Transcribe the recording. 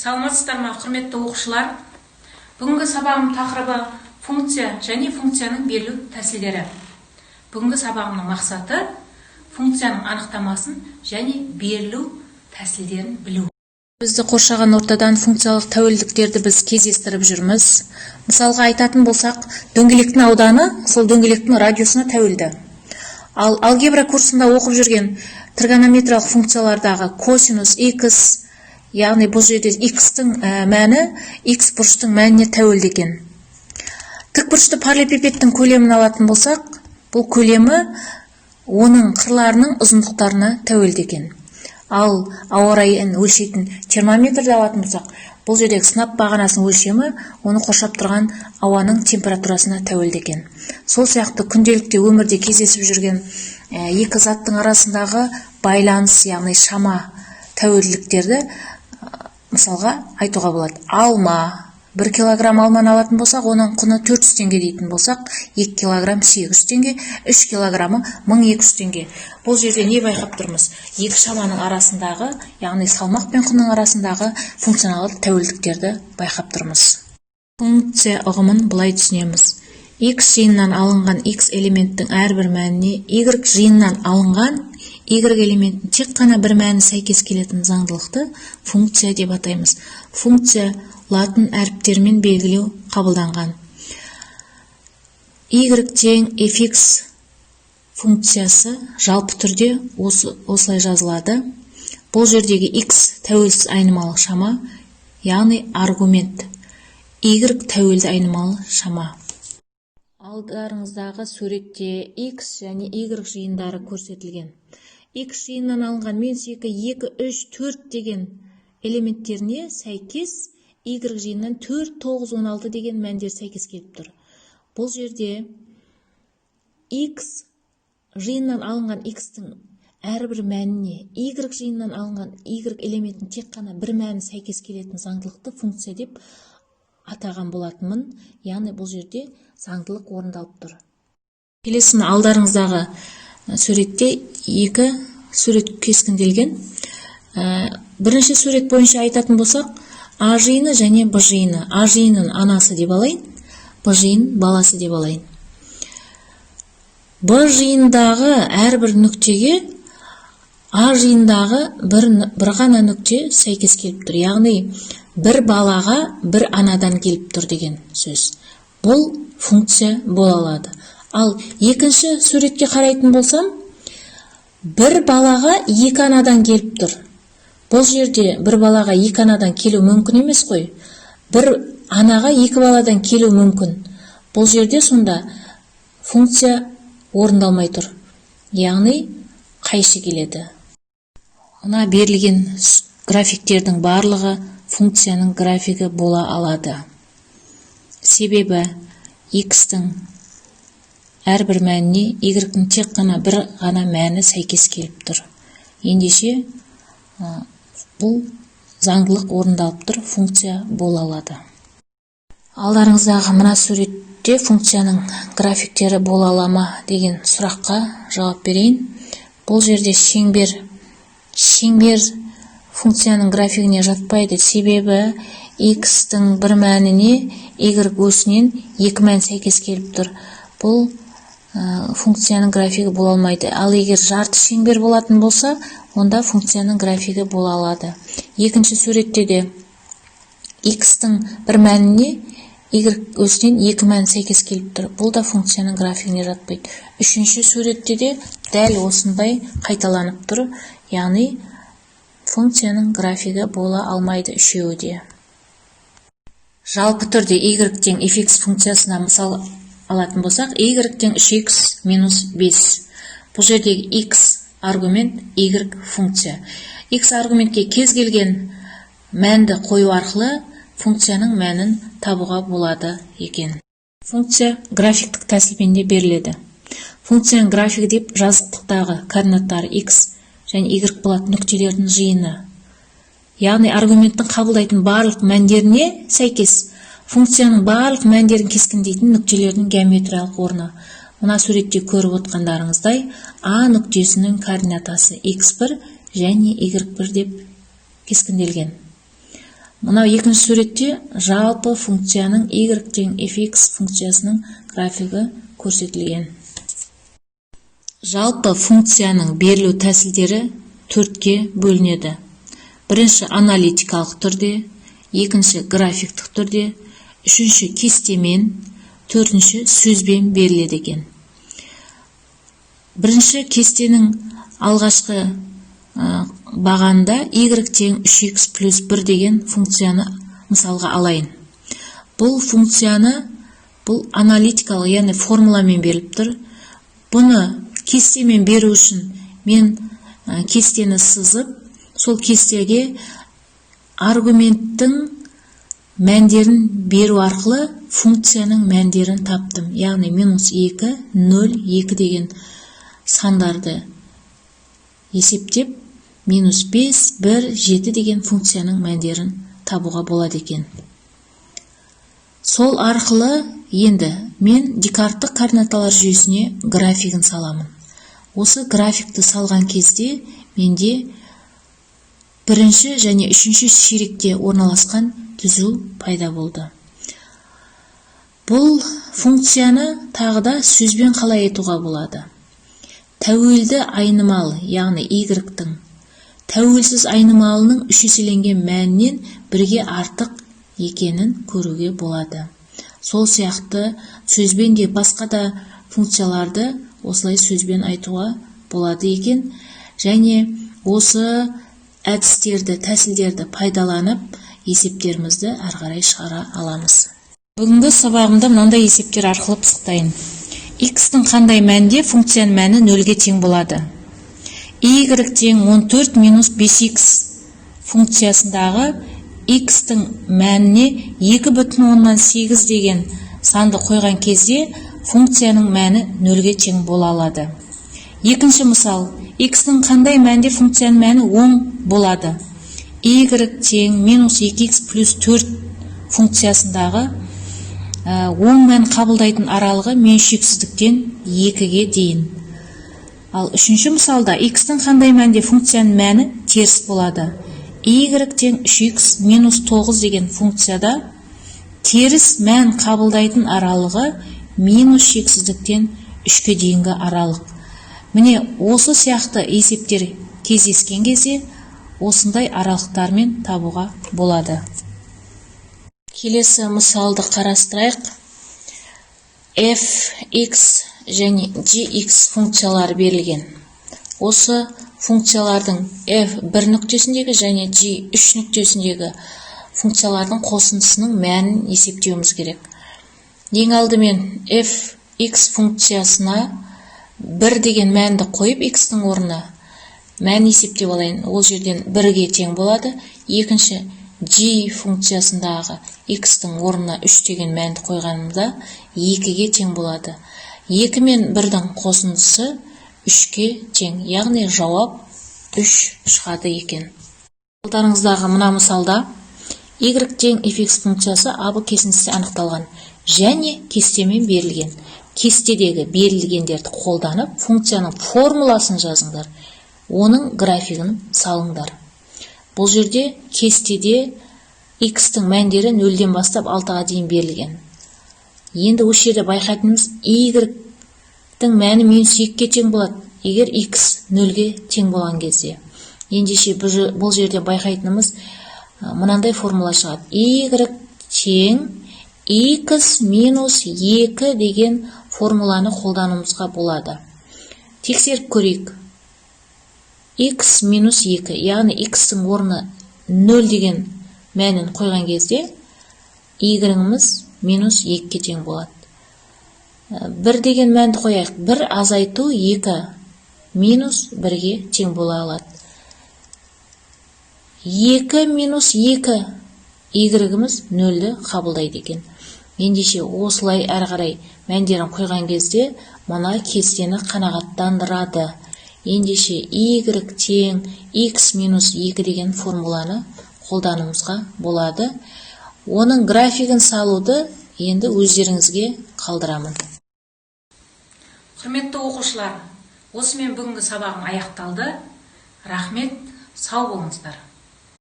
Саламатсыздар ма, құрметті оқушылар? Бүгінгі сабағым тақырыбы функция және функцияның берілу тәсілдері. Бүгінгі сабағымның мақсаты функцияның анықтамасын және берілу тәсілдерін білу. Бізді қоршаған ортадан функциялық тәуелдіктерді біз кездестіріп жүрміз. Мысалға айтатын болсақ, дөңгелектің ауданы сол дөңгелектің радиусына тәуелді. Ал алгебра курсында оқып жүрген тригонометриялық функциялардағы косинус x, яғни бұл жерде x-тің мәні x бұрыштың мәніне тәуелді екен. Тікбұрышты параллелепипедтің көлемін алатын болсақ, бұл көлемі оның қырларының ұзындықтарына тәуелді екен. Ал ауа райын өлшейтін термометрді алатын болсақ, бұл жердегі сынап бағанасының өлшемі оны қоршап тұрған ауаның температурасына тәуелді екен. Сол сияқты күнделікте өмірде кездесіп жүрген екі заттың арасындағы байланыс, яғни шама тәуелділіктерді мысалға айтуға болады. Алма, 1 килограмм алманы алатын болсақ, оның құны 400 теңге дейтін болсақ, 2 килограмм 800 теңге, 3 килограммы 1200 теңге. Бұл жерде не байқап тұрмыз? Екі шаманың арасындағы, яғни салмақ пен құнның арасындағы функционалды тәуелдіктерді байқап тұрмыз. Функция ұғымын былай түсінеміз. X жиынынан алынған X элементтің әрбір мәніне Y жиынынан алынған Y элементтің тек қана бір мәні сәйкес келетін заңдылықты функция деп атаймыз. Функция латын әріптермен белгілеу қабылданған. Y тең fx функциясы жалпы түрде осылай жазылады. Бұл жердегі x тәуелсіз айнымалы шама, яғни аргумент. Y тәуелді айнымалы шама. Алдарыңыздағы суретте x және y жиындары көрсетілген. X жиыннан алынған -2, 2, 3, 4 деген элементтеріне сәйкес y жиыннан 4, 9, 16 деген мәндер сәйкес келіп тұр. Бұл жерде x жиыннан алынған x-тің әрбір мәніне y жиыннан алынған y элементін тек қана бір мәні сәйкес келетін заңдылықты функция деп атаған болатынмын. Яғни бұл жерде заңдылық орындалып тұр. Келесіні алдарыңыздағы суретте екі сурет кескінделген. Бірінші сурет бойынша айтатын болсақ, А жиыны және Б жиыны. А жиынын анасы деп алайын, Б жиын баласы деп алайын. Б жиындағы әрбір нүктеге А жиындағы бір ғана нүкте сәйкес келіп тұр. Яғни бір балаға бір анадан келіп тұр деген сөз. Бұл функция бола алады. Ал екінші суретке қарайтын болсам, бір балаға екі анадан келіп тұр. Бұл жерде бір балаға екі анадан келу мүмкін емес қой. Бір анаға екі баладан келу мүмкін. Бұл жерде сонда функция орындалмай тұр. Яғни қайшы келеді. Мына берілген графиктердің барлығы функцияның графигі бола алады. Себебі x-тің әрбір мәніне y-тің тек қана бір ғана мәні сәйкес келіп тұр. Ендеше бұл заңдылық орындалып тұр, функция бола алады. Алдарыңыздағы мына суретте функцияның графиктері бола ала ма деген сұраққа жауап берейін. Бұл жерде шеңбер функцияның графигіне жатпайды. Себебі x-тің бір мәніне y осінен екі мән сәйкес келіп тұр. Бұл функцияның графигі бола алмайды. Ал егер жарты шеңбер болатын болса, онда функцияның графигі бола алады. Екінші суретте де x-тің бір мәніне y осінен екі мән сәйкес келіп тұр. Бұл да функцияның графигіне жатпайды. Үшінші суретте де дәл осындай қайталанып тұр. Яғни функцияның графигі бола алмайды үшеуі де. Жалпы түрде y тең fx функциясына мысал алатын болсақ, y тең 3x минус 5. Бұл жердегі x аргумент, y функция. X аргументке кез келген мәнді қою арқылы функцияның мәнін табуға болады екен. Функция графиктік тәсілмен де беріледі. Функцияның графигі деп жазықтықтағы координаттары x және y болатын нүктелердің жиыны. Яғни аргументтің қабылдайтын барлық мәндеріне сәйкес функцияның барлық мәндерін кескіндейтін нүктелердің геометриялық орны. Мына суретте көріп отқандарыңыздай, А нүктесінің координатасы x1 және y1 деп кескінделген. Мынау екінші суретте жалпы функцияның y тең fx функциясының графигі көрсетілген. Жалпы функцияның берілу тәсілдері төртке бөлінеді. Бірінші аналитикалық түрде, екінші графиктік түрде, үшінші кестемен, төртінші сөзбен беріледі екен. Бірінші кестенің алғашқы бағанда y тең 3x плюс 1 деген функцияны мысалға алайын. Бұл функцияны аналитикалық, яғни формуламен беріліп тұр. Бұны кестемен беру үшін мен кестені сызып, сол кестеге аргументтің мәндерін беру арқылы функцияның мәндерін таптым. Яғни -2, 0, 2 деген сандарды есептеп, -5, 1, 7 деген функцияның мәндерін табуға болады екен. Сол арқылы енді мен Декарттық координаталар жүйесіне графигін саламын. Осы графикті салған кезде менде бірінші және үшінші ширекте орналасқан түзу пайда болды. Бұл функцияны тағы да сөзбен қалай айтуға болады? Тәуелді айнымалы, яғни y-тің тәуелсіз айнымалының үш еселенген мәнінен бірге артық екенін көруге болады. Сол сияқты сөзбен де басқа да функцияларды осылай сөзбен айтуға болады екен. Және осы әдістерді, тәсілдерді пайдаланып есептерімізді әрі қарай шығара аламыз. Бүгінгі сабағымда мынандай есептер арқылы пысықтайын. X-тің қандай мәнде функцияның мәні 0-ге тең болады? Y тең 14 минус 5x функциясындағы x-тің мәніне 2,8 деген санды қойған кезде функцияның мәні 0-ге тең бола алады. Екінші мысал, x-тің қандай мәнде функцияның мәні 10 болады? Y тең минус 2x плюс 4 функциясындағы 10 мән қабылдайтын аралығы мен шексіздіктен 2-ге дейін. Ал үшінші мысалда x-тің қандай мәнде функцияның мәні теріс болады? Y тең 3x минус 9 деген функцияда теріс мән қабылдайтын аралығы минус шексіздіктен 3-ге дейінгі аралық. Міне осы сияқты есептер кездескен кезде осындай аралықтармен табуға болады. Келесі мысалды қарастырайық. f, x және gx функциялары берілген. Осы функциялардың f 1 нүктесіндегі және g 3 нүктесіндегі функциялардың қосындысының мәнін есептеуіміз керек. Ең алдымен f, x функциясына 1 деген мәнді қойып, x-тің орнына мән есептеп алайын. Ол жерден 1-ге тең болады. Екінші g функциясындағы x-тің орнына 3 деген мәнді қойғанымызда 2-ге тең болады. 2 мен 1-дің қосындысы 3-ке тең, яғни жауап 3 шығады екен. Алдарыңыздағы мына мысалда y тең fx функциясы абы кесіндісі анықталған және кестемен берілген. Кестедегі берілгендерді қолданып, функцияның формуласын жазыңдар, оның графигін салыңдар. Бұл жерде кестеде x-тің мәндері 0-ден бастап 6-ға дейін берілген. Енді осы жерде байқайтынымыз y-тің мәні минус 2-ге тең болады, егер x 0-ге тең болған кезде. Ендеше бұл жерде байқайтынымыз мынандай формула шығады. Y тең x минус 2 деген формуланы қолдануымызға болады. Тексеріп көрейік. X минус 2, яғни x-тің орны 0 деген мәнін қойған кезде y-іміз минус 2-ге тең болады. 1 деген мәнді қояйық. 1 азайту 2 минус 1-ге тең бола алады. 2 минус 2 y-іміз 0-ді қабылдайды екен. Ендеше осылай әрі қарай мәндерін қойған кезде мына кестені қанағаттандырады. Ендеше y тең x минус 2 деген формуланы қолдануымызға болады. Оның графигін салуды енді өздеріңізге қалдырамын. Құрметті оқушылар, осымен бүгінгі сабағым аяқталды. Рахмет, сау болыңыздар.